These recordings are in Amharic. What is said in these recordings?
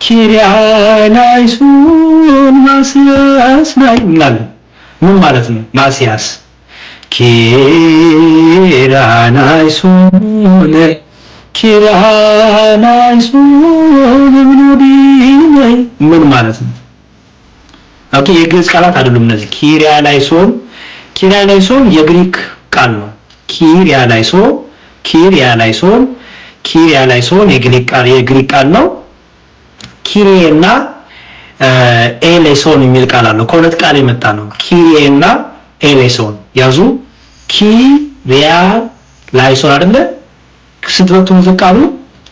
ኪርያላይሶን ማስያስ ላይ ምን ማለት ነው? ማስያስ ኪርያላይሶን ምን ማለት ነው? ኦኬ የግዕዝ ቃላት አይደሉም እነዚህ። ኪርያላይሶን የግሪክ ቃል ነው። ኪርያላይሶን የግሪክ ቃል ነው። ኪሪዬ እና ኤሌሶን የሚል ቃል አለው። ከሁለት ቃል የመጣ ነው። ኪሪዬ እና ኤሌሶን ያዙ። ኪርያላይሶን አይደለ? ስትበቱን ዝቃሉ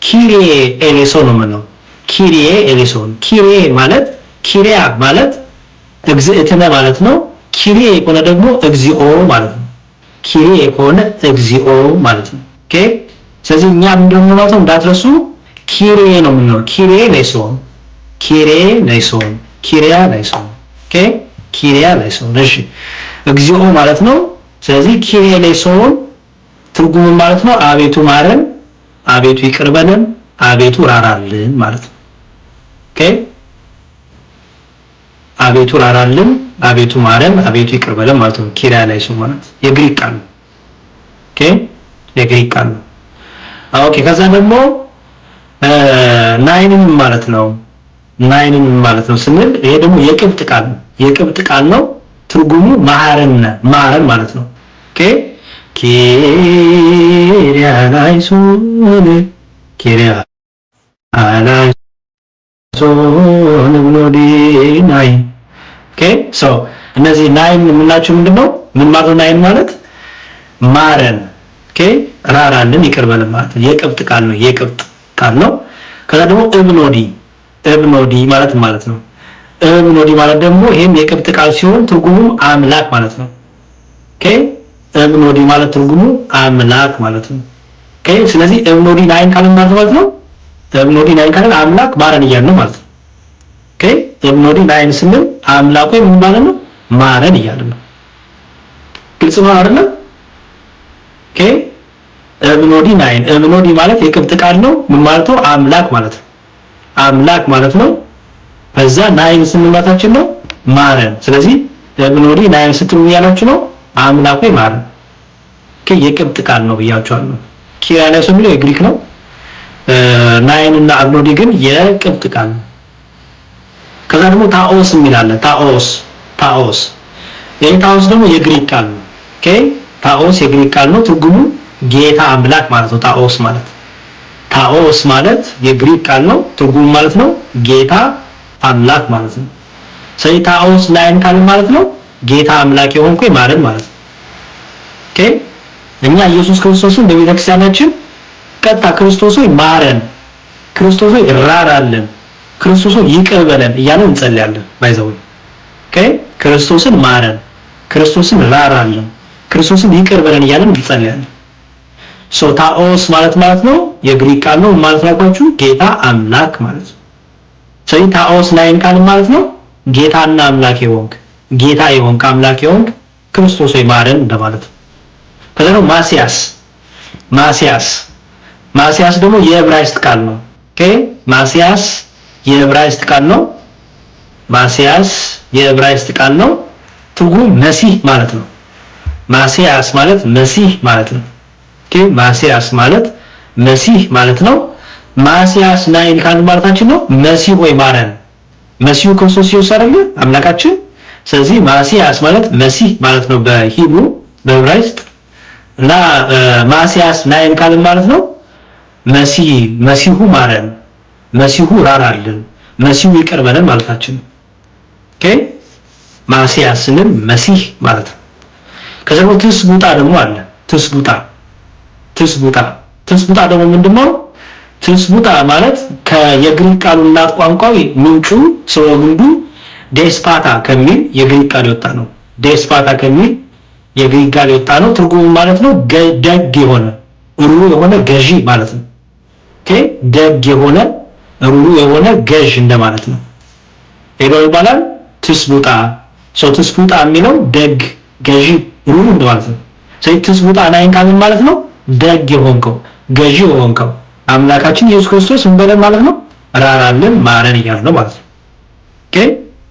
ኪሪዬ ኤሌሶን ነው ማለት ነው። ኪሪዬ ኤሌሶን። ኪሪዬ ማለት ኪሪያ ማለት እግዚእትነ ማለት ነው። ኪሪዬ ከሆነ ደግሞ እግዚኦ ማለት ነው። ኪሪዬ ከሆነ እግዚኦ ማለት ነው። ኦኬ ስለዚህ እኛ ምንድነው የምንለው እንዳትረሱ ኪሪዬ ነው የምንለው። ኪሪዬ ላይሶን ኦኬ ኪሪያ ላይሶን። እሺ እግዚኦ ማለት ነው። ስለዚህ ኪሪዬ ላይሶን ትርጉሙ ማለት ነው አቤቱ ማረን፣ አቤቱ ይቅር በለን፣ አቤቱ ራራልን ማለት ነው። ኦኬ አቤቱ ራራልን፣ አቤቱ ማረን፣ አቤቱ ይቅር በለን ማለት ነው። ኪርያላይሶን ማለት የግሪክ ቃል ነው። ኦኬ የግሪክ ቃል ነው። ኦኬ ከዛ ደግሞ ናይንን ማለት ነው ስንል ይሄ ደግሞ የቅብጥ ቃል ነው። ትርጉሙ ማረን ማለት ነው። ኦኬ ኪርያላይሶን ናይ ኦኬ ሶ እነዚህ ናይን የምንላቸው ምንድነው? ምን ማለት ነው? ናይን ማለት ማረን፣ ኦኬ ራራልን፣ ይቅር በለን ማለት ነው። የቅብጥ ቃል ነው። ከዛ ደግሞ እብኖዲ ማለት ነው። እብኖዲ ማለት ደግሞ ይሄም የቅብጥ ቃል ሲሆን ትርጉሙም አምላክ ማለት ነው። ኦኬ እብኖዲ ማለት ትርጉሙ አምላክ ማለት ነው። ኦኬ ስለዚህ እብኖዲ ናይን ካልን ማለት ነው። እብኖዲ ናይን ካልን አምላክ ማረን እያልን ነው ማለት ነው። ኦኬ እብኖዲ ናይን ስንል አምላኩ ምን ማለት ነው? ማረን እያልን ነው። ግልጽ ነው አይደል? ኦኬ እብኖዲ ናይን እብኖዲ ማለት የቅብጥ ቃል ነው። ምን ማለት ነው? አምላክ ማለት ነው። በዛ ናይን ስንማታችን ነው ማረን። ስለዚህ እብኖዲ ናይን ስትሉ ያላችሁ ነው አምላኩ ማረን። ኦኬ የቅብጥ ቃል ነው ብያችኋለሁ። ኪርያላይሶን የሚለው የግሪክ ነው። ናይን እና እብኖዲ ግን የቅብጥ ቃል ነው። ከዛ ደግሞ ታኦስ የሚል አለ። ታኦስ ይሄ ታኦስ ደግሞ የግሪክ ቃል ነው። ኦኬ ታኦስ የግሪክ ቃል ነው። ትርጉሙ ጌታ አምላክ ማለት ነው። ታኦስ ማለት የግሪክ ቃል ነው። ትርጉሙ ማለት ነው ጌታ አምላክ ማለት ነው። ስለዚህ ታኦስ ናይን ቃል ማለት ነው ጌታ አምላክ የሆንኩኝ ማረን ማለት ነው። ኦኬ እኛ ኢየሱስ ክርስቶስን በቤተክርስቲያናችን ቀጣ ክርስቶስ ሆይ ማረን፣ ክርስቶስ ሆይ ራራልን፣ ክርስቶስ ሆይ ይቅር በለን እያልን እንጸልያለን። ባይዘው ኦኬ ክርስቶስን ማረን፣ ክርስቶስን ራራልን፣ ክርስቶስን ይቅር በለን እያልን እንጸልያለን። ሶ ታኦስ ማለት ነው የግሪክ ቃል ነው። ማለት ነው ጌታ አምላክ ማለት ነው። ስለዚህ ታኦስ ናይን ቃል ማለት ነው ጌታና አምላክ የሆንክ ጌታ የሆንክ አምላክ የሆንክ ክርስቶስ ሆይ ማረን እንደማለት ነው። ከዛ ነው ማስያስ ደግሞ የዕብራይስጥ ቃል ነው። ኦኬ ማስያስ የዕብራይስጥ ቃል ነው። ትርጉም መሲህ ማለት ነው። ማስያስ ማለት መሲህ ማለት ነው። ኦኬ ማስያስ ማለት መሲህ ማለት ነው። ማስያስ ናይን ቃል ማለታችን ነው መሲህ ወይ ማረን። መሲሁ ክርስቶስ ኢየሱስ አይደል አምላካችን። ስለዚህ ማስያስ ማለት መሲህ ማለት ነው በሂብሩ በዕብራይስጥ እና ማስያስ ናይን ቃል ማለት ነው መሲሁ ማረን፣ መሲሁ ራራልን፣ መሲሁ ይቅር በለን ማለታችን። ኦኬ ማስያስ ስንል መሲህ ማለት ነው። ከዛ ደግሞ ትስቡጣ ደግሞ አለ። ትስቡጣ ደግሞ ምንድነው? ትስቡጣ ማለት ከየግሪክ ቃሉ እናት ቋንቋው ምንጩ ስለ ግንዱ ዴስፓታ ከሚል የግሪክ ቃል የወጣ ነው። ዴስፓታ ከሚል የግሪክ ቃል የወጣ ነው። ትርጉሙ ማለት ነው ደግ የሆነ ሩሩ የሆነ ገዢ ማለት ነው። ኦኬ ደግ የሆነ ሩሩ የሆነ ገዥ እንደማለት ነው። ሌላው ይባላል ትስቡጣ። ትስቡጣ የሚለው ደግ ገዢ ሩሩ እንደማለት ነው። ስለዚህ ትስቡጣ ናይን ቃል ማለት ነው ደግ የሆንከው ገዢ የሆንከው አምላካችን ኢየሱስ ክርስቶስ እንበለን ማለት ነው ራራልን ማረን እያልን ነው ማለት ነው። ኦኬ